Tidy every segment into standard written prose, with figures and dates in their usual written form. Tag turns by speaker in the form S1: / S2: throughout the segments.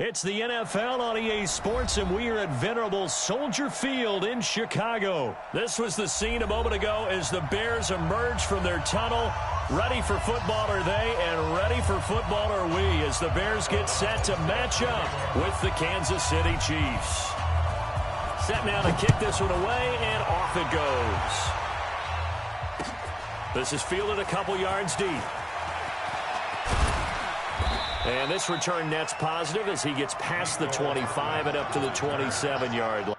S1: It's the NFL on EA Sports, and we are at venerable Soldier Field in Chicago. This was the scene a moment ago as the Bears emerged from their tunnel. Ready for football are they, and ready for football are we as the Bears get set to match up with the Kansas City Chiefs. Set now to kick this one away, and off it goes. This is fielded a couple yards deep. And this return net's positive as he gets past the 25 and up to the 27-yard line.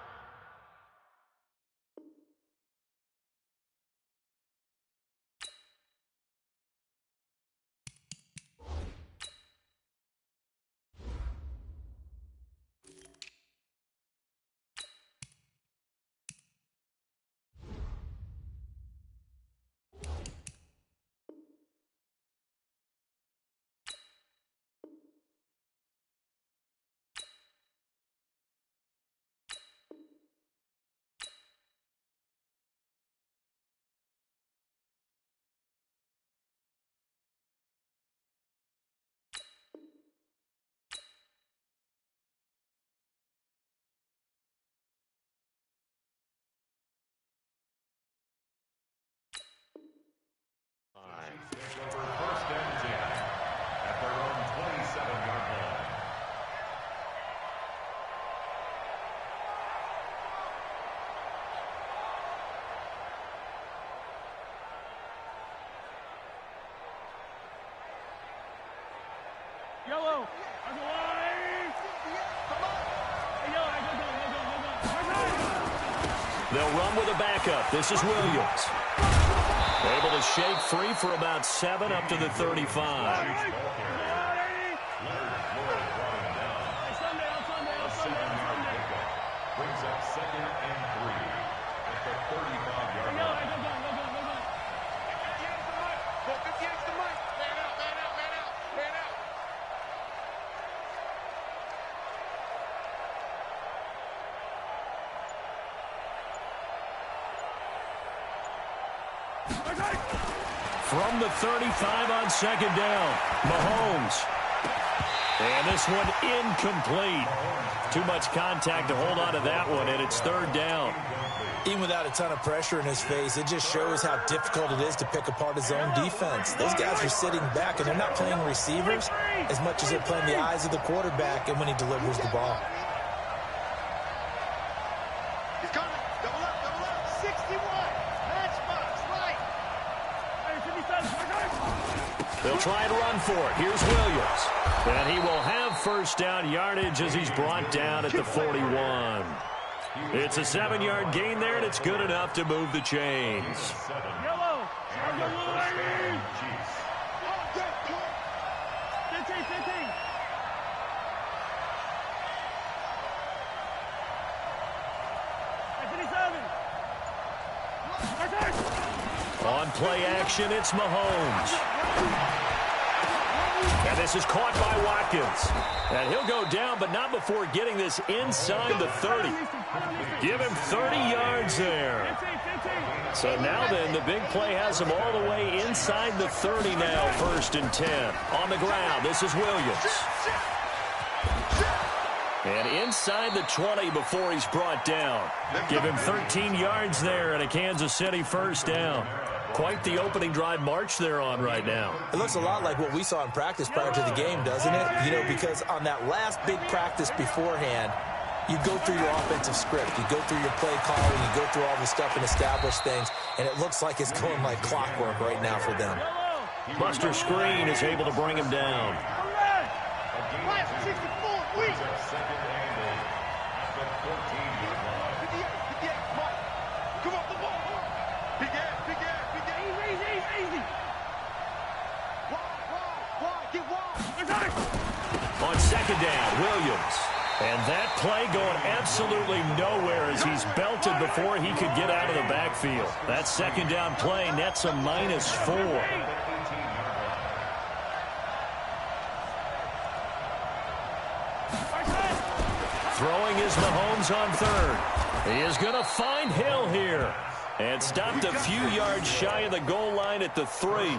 S2: First and 10 at their own 27-yard line.
S3: Yellow.
S1: They'll run with a backup. This is Williams. Able to shake free for about 7 up to the 35.
S2: Brings up 2nd and 3 at the 35-yard line.
S1: From the 35 on 2nd down, Mahomes. And this one incomplete. Too much contact to hold on to that one, and it's 3rd down.
S4: Even without a ton of pressure in his face, it just shows how difficult it is to pick apart his own defense. Those guys are sitting back, and they're not playing receivers as much as they're playing the eyes of the quarterback and when he delivers the ball.
S3: He's coming. Double up, 61. Matchbox, right.
S1: They'll try and run for it. Here's Williams. And he will have first down yardage as he's brought down at the 41. It's a 7-yard gain there, and it's good enough to move the chains.
S3: Yellow.
S1: On play action, it's Mahomes. And this is caught by Watkins. And he'll go down, but not before getting this inside the 30. Give him 30 yards there. So now then, the big play has him all the way inside the 30 now, 1st and 10. On the ground, this is Williams. And inside the 20 before he's brought down. Give him 13 yards there and a Kansas City first down. Quite the opening drive march they're on right now.
S4: It looks a lot like what we saw in practice prior to the game, doesn't it? You know, because on that last big practice beforehand, you go through your offensive script. You go through your play calling. You go through all the stuff and establish things. And it looks like it's going like clockwork right now for them.
S1: Buster Screen is able to bring him down. On 2nd down, Williams. And that play going absolutely nowhere as he's belted before he could get out of the backfield. That 2nd down play nets a -4. Throwing is Mahomes on 3rd. He is going to find Hill here. And stopped a few yards shy of the goal line at the 3.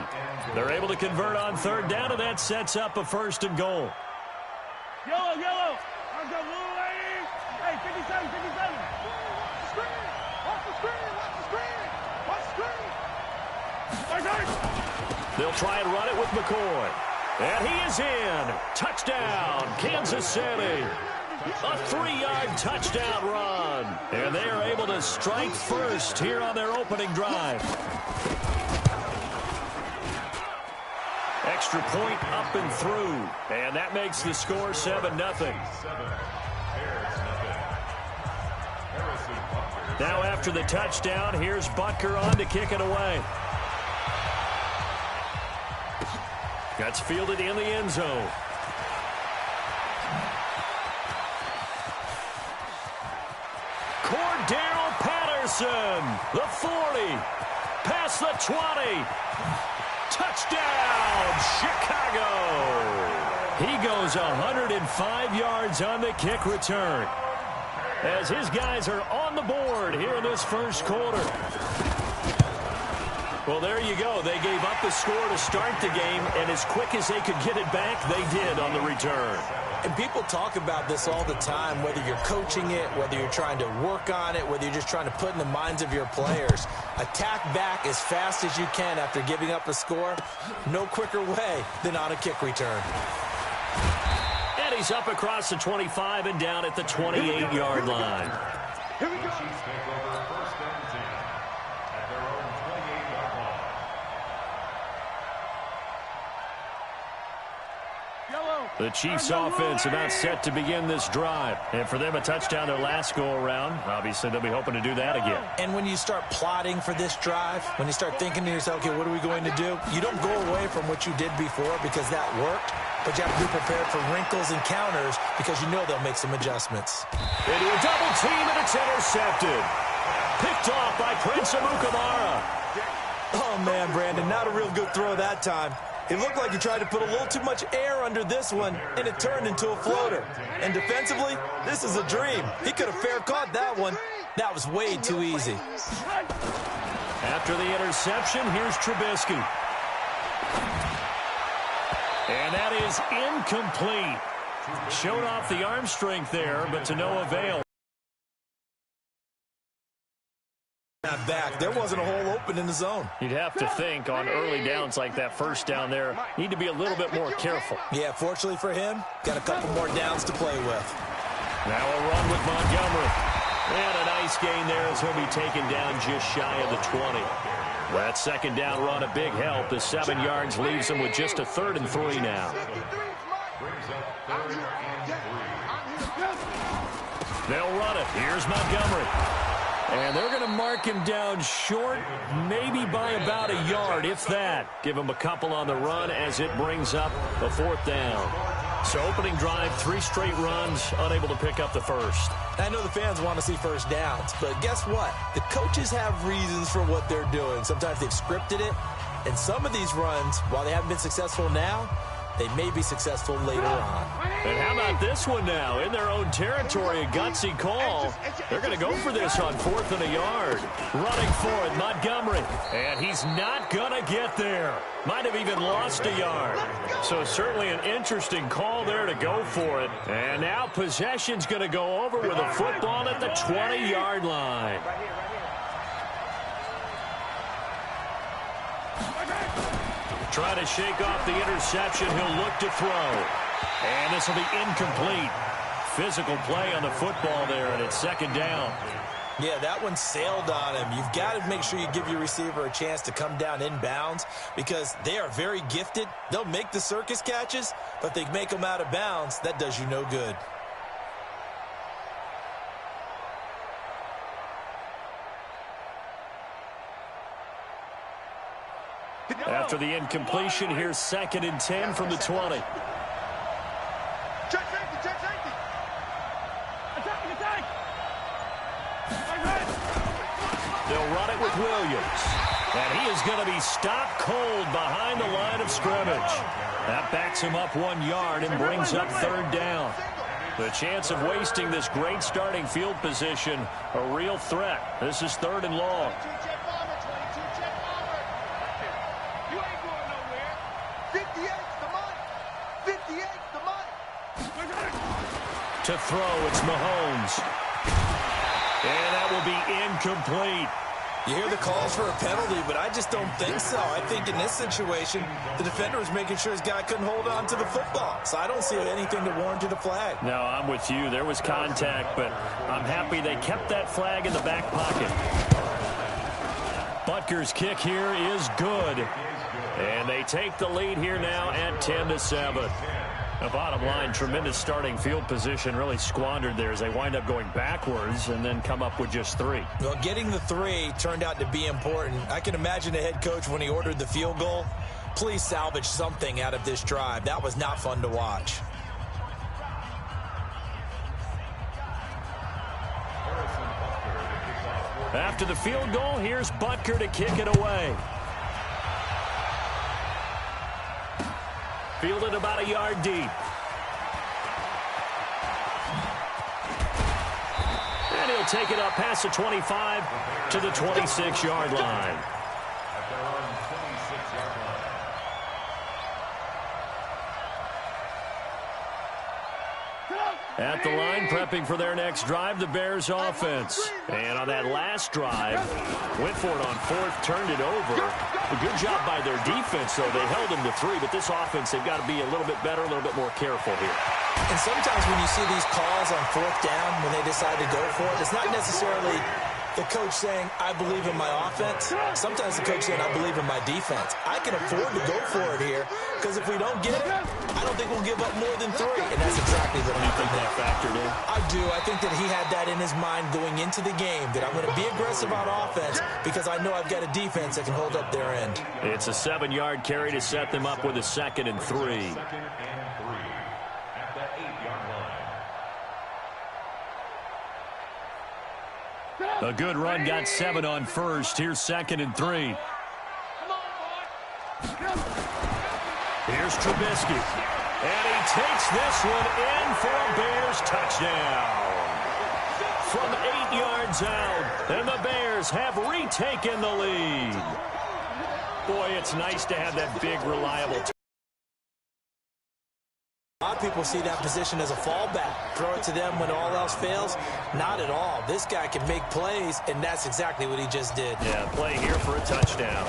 S1: They're able to convert on 3rd down, and that sets up a 1st and goal.
S3: Yellow, yellow.
S1: They'll try and run it with McCoy. And he is in. Touchdown, Kansas City. A 3-yard touchdown run. And they are able to strike first here on their opening drive. Extra point up and through. And that makes the score 7-0. Now after the touchdown, here's Butker on to kick it away. That's fielded in the end zone. Cordero Patterson, the 40, past the 20. Touchdown, Chicago. He goes 105 yards on the kick return, as his guys are on the board here in this first quarter. Well, there you go. They gave up the score to start the game, and as quick as they could get it back, they did on the return.
S4: And people talk about this all the time, whether you're coaching it, whether you're trying to work on it, whether you're just trying to put in the minds of your players. Attack back as fast as you can after giving up a score. No quicker way than on a kick return.
S1: And he's up across the 25 and down at the 28-yard line.
S2: Here we go. Chiefs take over first and 10 at their own 28-yard line.
S1: The Chiefs offense about set to begin this drive. And for them, a touchdown their last go-around. Obviously, they'll be hoping to do that again.
S4: And when you start plotting for this drive, when you start thinking to yourself, okay, what are we going to do? You don't go away from what you did before because that worked. But you have to be prepared for wrinkles and counters because you know they'll make some adjustments.
S1: Into a double team, and it's intercepted. Picked off by Prince Amukamara.
S4: Oh, man, Brandon, not a real good throw that time. It looked like he tried to put a little too much air under this one, and it turned into a floater. And defensively, this is a dream. He could have fair caught that one. That was way too easy.
S1: After the interception, here's Trubisky. And that is incomplete. Showed off the arm strength there, but to no avail.
S4: Back. There wasn't a hole open in the zone.
S1: You'd have to think on early downs like that first down there, need to be a little bit more careful.
S4: Yeah, fortunately for him, got a couple more downs to play with.
S1: Now a run with Montgomery. And a nice gain there as he'll be taken down just shy of the 20. That second down run a big help. The 7 yards leaves him with just a 3rd and 3 now. They'll run it. Here's Montgomery. And they're going to mark him down short, maybe by about a yard, if that. Give him a couple on the run as it brings up the 4th down. So opening drive, 3 straight runs, unable to pick up the first.
S4: I know the fans want to see first downs, but guess what? The coaches have reasons for what they're doing. Sometimes they've scripted it, and some of these runs, while they haven't been successful now, they may be successful later on.
S1: And how about this one now? In their own territory, a gutsy call. They're going to go for this on 4th and a yard. Running for it, Montgomery. And he's not going to get there. Might have even lost a yard. So certainly an interesting call there to go for it. And now possession's going to go over with a football at the 20-yard line. Trying to shake off the interception. He'll look to throw. And this will be incomplete. Physical play on the football there, and it's 2nd down.
S4: Yeah, that one sailed on him. You've got to make sure you give your receiver a chance to come down inbounds because they are very gifted. They'll make the circus catches, but they make them out of bounds. That does you no good.
S1: After the incompletion, here's 2nd and 10 from the 20.
S3: Check safety, check safety. Attack.
S1: They'll run it with Williams. And he is going to be stopped cold behind the line of scrimmage. That backs him up 1 yard and brings up 3rd down. The chance of wasting this great starting field position, a real threat. This is 3rd and long. To throw, it's Mahomes. And that will be incomplete.
S4: You hear the calls for a penalty, but I just don't think so. I think in this situation, the defender was making sure his guy couldn't hold on to the football. So I don't see anything that warranted a flag.
S1: No, I'm with you. There was contact, but I'm happy they kept that flag in the back pocket. Butker's kick here is good. And they take the lead here now at 10-7. The bottom line, tremendous starting field position, really squandered there as they wind up going backwards and then come up with just 3.
S4: Well, getting the 3 turned out to be important. I can imagine the head coach when he ordered the field goal. Please salvage something out of this drive. That was not fun to watch.
S1: After the field goal, here's Butker to kick it away. Fielded about a yard deep. And he'll take it up past the 25 to the 26-yard line.
S2: At their own 26-yard line.
S1: At the line, prepping for their next drive, the Bears offense. And on that last drive, went for it on 4th, turned it over. A good job by their defense, though. They held them to 3, but this offense, they've got to be a little bit better, a little bit more careful here.
S4: And sometimes when you see these calls on 4th down, when they decide to go for it, it's not necessarily the coach saying, I believe in my offense. Sometimes the coach saying, I believe in my defense. I can afford to go for it here because if we don't get it, I don't think we'll give up more than 3. And that's exactly what I think
S1: that factored in.
S4: I do. I think that he had that in his mind going into the game, that I'm going to be aggressive on offense because I know I've got a defense that can hold up their end.
S1: It's a 7-yard carry to set them up with a 2nd and 3.
S2: 2nd and 3 at the 8-yard line.
S1: A good run, got 7 on 1st. Here's 2nd and 3. Here's Trubisky. And he takes this one in for a Bears touchdown. From 8 yards out, and the Bears have retaken the lead. Boy, it's nice to have that big, reliable.
S4: A lot of people see that position as a fallback. Throw it to them when all else fails. Not at all. This guy can make plays, and that's exactly what he just did.
S1: Yeah, play here for a touchdown.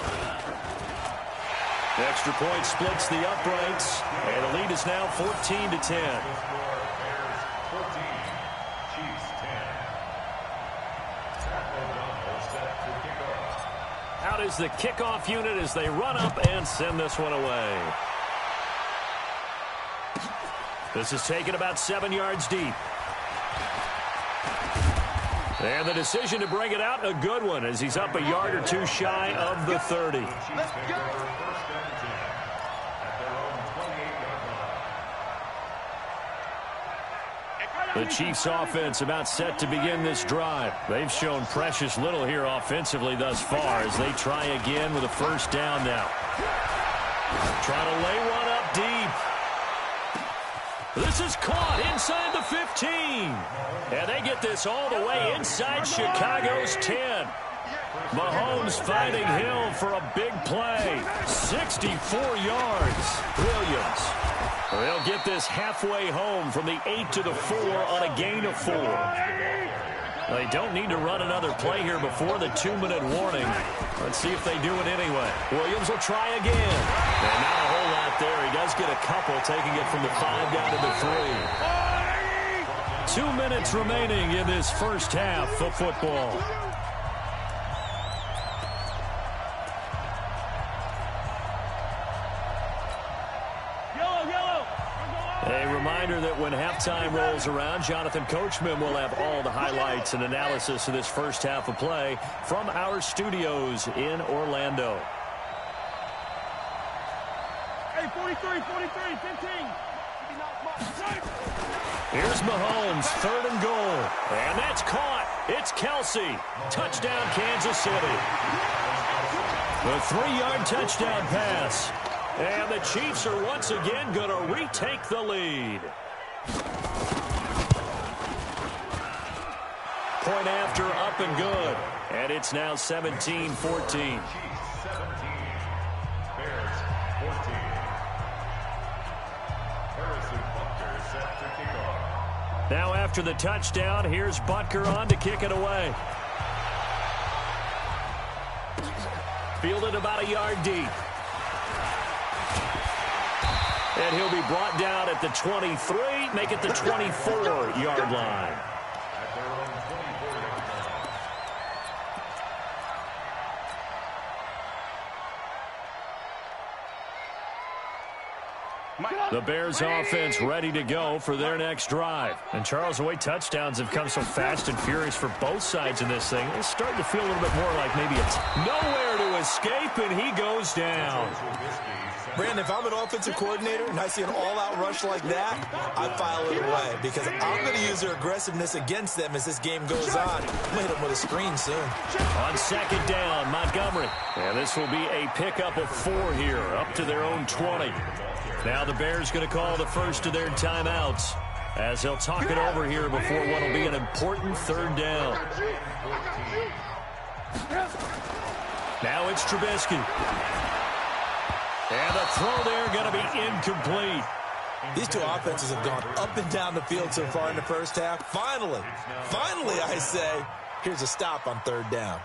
S1: The extra point splits the uprights, and the lead is now 14-10.
S2: Bears 14, Chiefs 10. O'Donnell set to kick off.
S1: Out is the kickoff unit as they run up and send this one away. This is taken about 7 yards deep. And the decision to bring it out, a good one, as he's up a yard or 2 shy of the 30.
S2: Chiefs take over 1st and 10 at their own 28-yard line.
S1: The Chiefs offense about set to begin this drive. They've shown precious little here offensively thus far as they try again with a 1st down now. Trying to lay one up deep. This is caught inside the 15. And they get this all the way inside Chicago's 10. Mahomes finding Hill for a big play. 64 yards. Williams. They'll get this halfway home from the 8 to the 4 on a gain of 4. They don't need to run another play here before the 2-minute warning. Let's see if they do it anyway. Williams will try again. And not a whole lot there. He does get a couple, taking it from the 5 down to the 3. 2 minutes remaining in this first half of football. A reminder that when halftime rolls around, Jonathan Coachman will have all the highlights and analysis of this first half of play from our studios in Orlando.
S3: Hey, 43, 15.
S1: Here's Mahomes, 3rd and goal. And that's caught. It's Kelsey. Touchdown, Kansas City. The 3-yard touchdown pass. And the Chiefs are once again going to retake the lead. Point after, up and good. And it's now 17-14.
S2: Chiefs 17, Bears 14. Harrison Butker set to kick off.
S1: Now after the touchdown, here's Butker on to kick it away. fielded about a yard deep. And he'll be brought down at the 23, make it the 24-yard line. The Bears offense ready to go for their next drive. And Charles, the way touchdowns have come so fast and furious for both sides in this thing, it's starting to feel a little bit more like maybe it's nowhere to escape, and he goes down.
S4: Brandon, if I'm an offensive coordinator and I see an all-out rush like that, I file it away because I'm going to use their aggressiveness against them as this game goes on. I'm going to hit them with a screen soon.
S1: On second down, Montgomery. And this will be a pickup of 4 here, up to their own 20. Now the Bears going to call the first of their timeouts as they'll talk it over here before what will be an important third down. Now it's Trubisky. And the throw there going to be incomplete.
S4: These two offenses have gone up and down the field so far in the first half. Finally, I say, here's a stop on third down.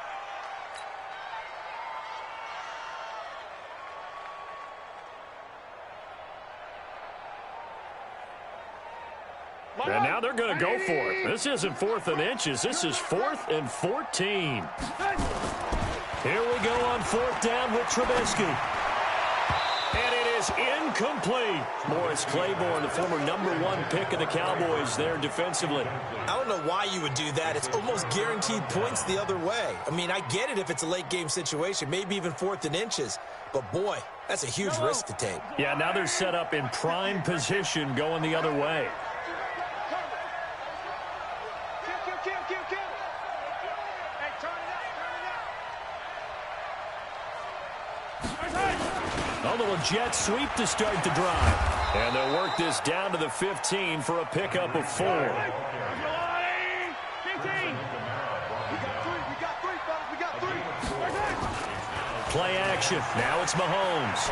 S1: And now they're going to go for it. This isn't 4th and inches. This is 4th and 14. Here we go on 4th down with Trubisky. And it is incomplete. Morris Claiborne, the former #1 pick of the Cowboys there defensively.
S4: I don't know why you would do that. It's almost guaranteed points the other way. I mean, I get it if it's a late game situation, maybe even 4th and inches. But, boy, that's a huge risk to take.
S1: Yeah, now they're set up in prime position going the other way. A little jet sweep to start the drive. And they'll work this down to the 15 for a pickup of 4. Play action. Now it's Mahomes.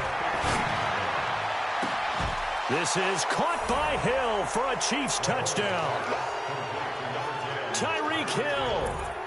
S1: This is caught by Hill for a Chiefs touchdown. Tyreek Hill.